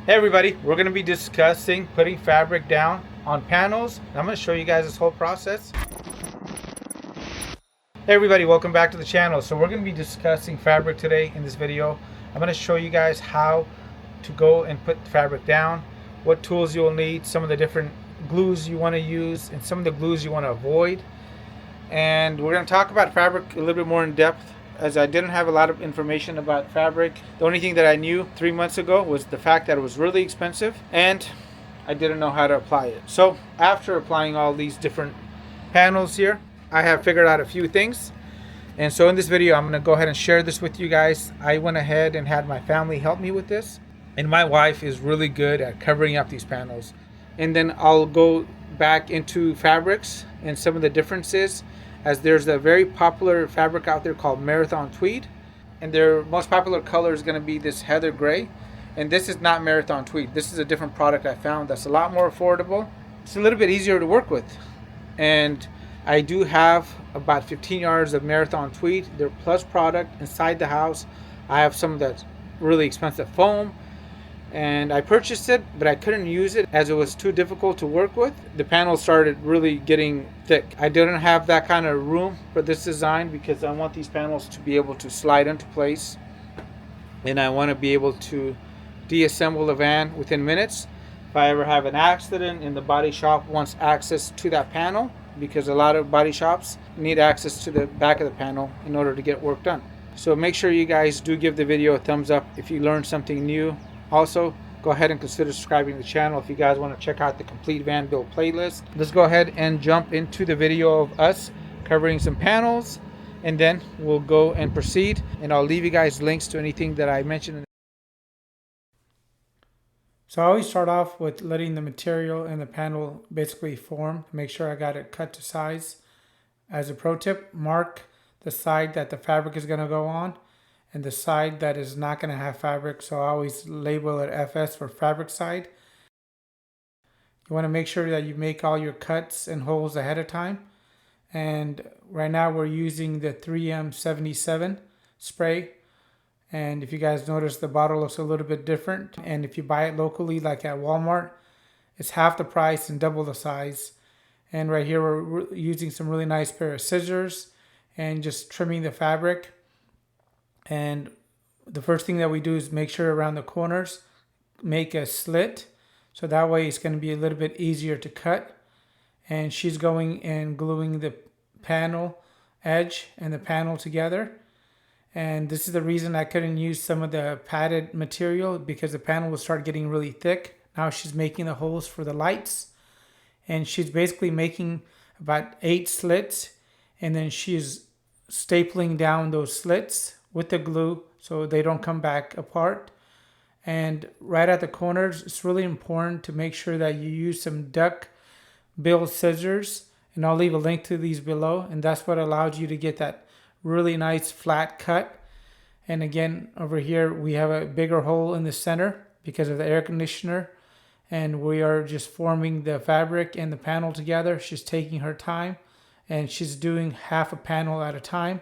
Hey everybody, we're going to be discussing putting fabric down on panels. I'm going to show you guys this whole process. Hey everybody, welcome back to the channel. So we're going to be discussing fabric today in this video. I'm going to show you guys how to go and put fabric down, what tools you'll need, some of the different glues you want to use, and some of the glues you want to avoid. And we're going to talk about fabric a little bit more in depth, as I didn't have a lot of information about fabric. The only thing that I knew 3 months ago was the fact that it was really expensive and I didn't know how to apply it. So after applying all these different panels here, I have figured out a few things. And so in this video, I'm going to go ahead and share this with you guys. I went ahead and had my family help me with this. And my wife is really good at covering up these panels. And then I'll go back into fabrics and some of the differences, as there's a very popular fabric out there called Marathon Tweed, and their most popular color is going to be this heather gray, and this is not Marathon Tweed. This is a different product I found that's a lot more affordable. It's a little bit easier to work with, and I do have about 15 yards of Marathon Tweed. They're plus product inside the house. I have some of that really expensive foam, and I purchased it, but I couldn't use it as it was too difficult to work with. The panels started really getting thick. I didn't have that kind of room for this design because I want these panels to be able to slide into place, and I want to be able to deassemble the van within minutes. If I ever have an accident and the body shop wants access to that panel, because a lot of body shops need access to the back of the panel in order to get work done. So make sure you guys do give the video a thumbs up if you learned something new. Also, go ahead and consider subscribing to the channel if you guys want to check out the complete van build playlist. Let's go ahead and jump into the video of us covering some panels, and then we'll go and proceed, and I'll leave you guys links to anything that I mentioned. So I always start off with letting the material and the panel basically form. Make sure I got it cut to size. As a pro tip, mark the side that the fabric is going to go on and the side that is not going to have fabric. So I always label it FS for fabric side. You want to make sure that you make all your cuts and holes ahead of time. And right now we're using the 3M77 spray. And if you guys notice, the bottle looks a little bit different. And if you buy it locally, like at Walmart, it's half the price and double the size. And right here, we're using some really nice pair of scissors and just trimming the fabric. And the first thing that we do is make sure around the corners, make a slit. So that way it's going to be a little bit easier to cut. And she's going and gluing the panel edge and the panel together. And this is the reason I couldn't use some of the padded material, because the panel will start getting really thick. Now she's making the holes for the lights. And she's basically making about 8 slits. And then she's stapling down those slits with the glue so they don't come back apart. And right at the corners, it's really important to make sure that you use some duck bill scissors, and I'll leave a link to these below, and that's what allows you to get that really nice flat cut. And again, over here we have a bigger hole in the center because of the air conditioner, and we are just forming the fabric and the panel together. She's taking her time and she's doing half a panel at a time.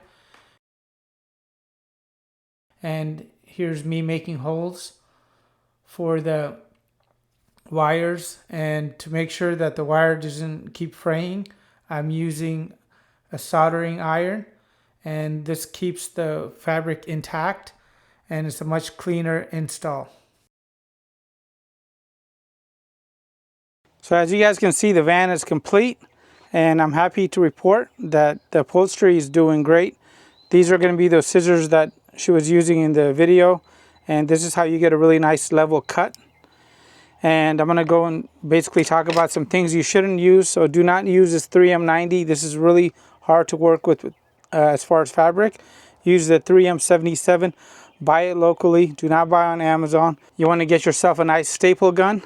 And here's me making holes for the wires, and to make sure that the wire doesn't keep fraying, I'm using a soldering iron, and this keeps the fabric intact, and it's a much cleaner install. So as you guys can see, the van is complete, and I'm happy to report that the upholstery is doing great. These are going to be those scissors that she was using in the video, and this is how you get a really nice level cut. And I'm going to go and basically talk about some things you shouldn't use. So do not use this 3M90. This is really hard to work with as far as fabric. Use the 3M77. Buy it locally. Do not buy on Amazon. You want to get yourself a nice staple gun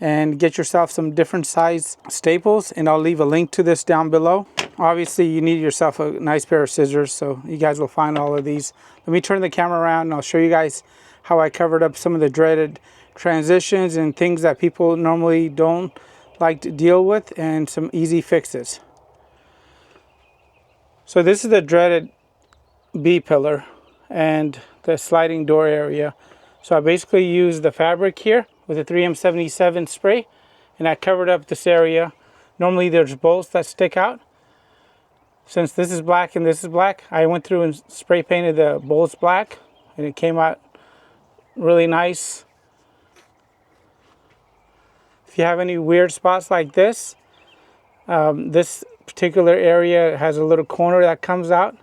and get yourself some different size staples, and I'll leave a link to this down below. Obviously you need yourself a nice pair of scissors, so you guys will find all of these. Let me turn the camera around and I'll show you guys how I covered up some of the dreaded transitions and things that people normally don't like to deal with, and some easy fixes. So this is the dreaded B pillar and the sliding door area. So I basically use the fabric here with a 3M77 spray, and I covered up this area. Normally there's bolts that stick out. Since this is black and this is black, I went through and spray painted the bolts black, and it came out really nice. If you have any weird spots like this, this particular area has a little corner that comes out,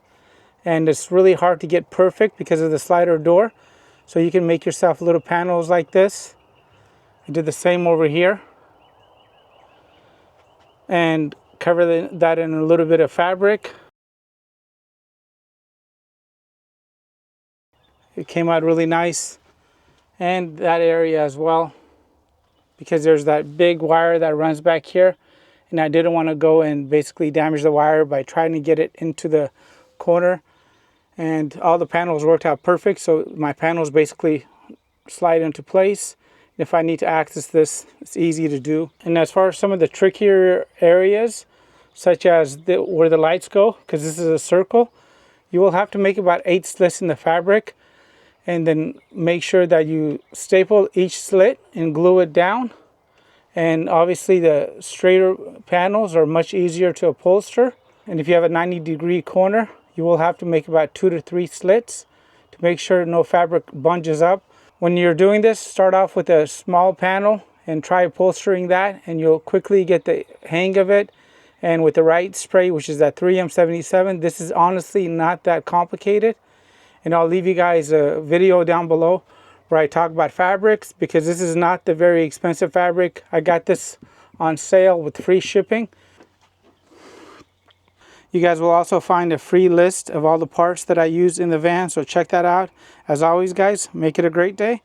and it's really hard to get perfect because of the slider door. So you can make yourself little panels like this. I did the same over here, and cover that in a little bit of fabric. It came out really nice, and that area as well, because there's that big wire that runs back here, and I didn't want to go and basically damage the wire by trying to get it into the corner. And all the panels worked out perfect, so my panels basically slide into place. If I need to access this, it's easy to do. And as far as some of the trickier areas, such as where the lights go, because this is a circle, you will have to make about 8 slits in the fabric, and then make sure that you staple each slit and glue it down. And obviously the straighter panels are much easier to upholster. And if you have a 90-degree corner, you will have to make about 2 to 3 slits to make sure no fabric bunches up. When you're doing this, start off with a small panel and try upholstering that, and you'll quickly get the hang of it. And with the right spray, which is that 3M77, this is honestly not that complicated. And I'll leave you guys a video down below where I talk about fabrics, because this is not the very expensive fabric. I got this on sale with free shipping. You guys will also find a free list of all the parts that I use in the van, so check that out. As always, guys, make it a great day.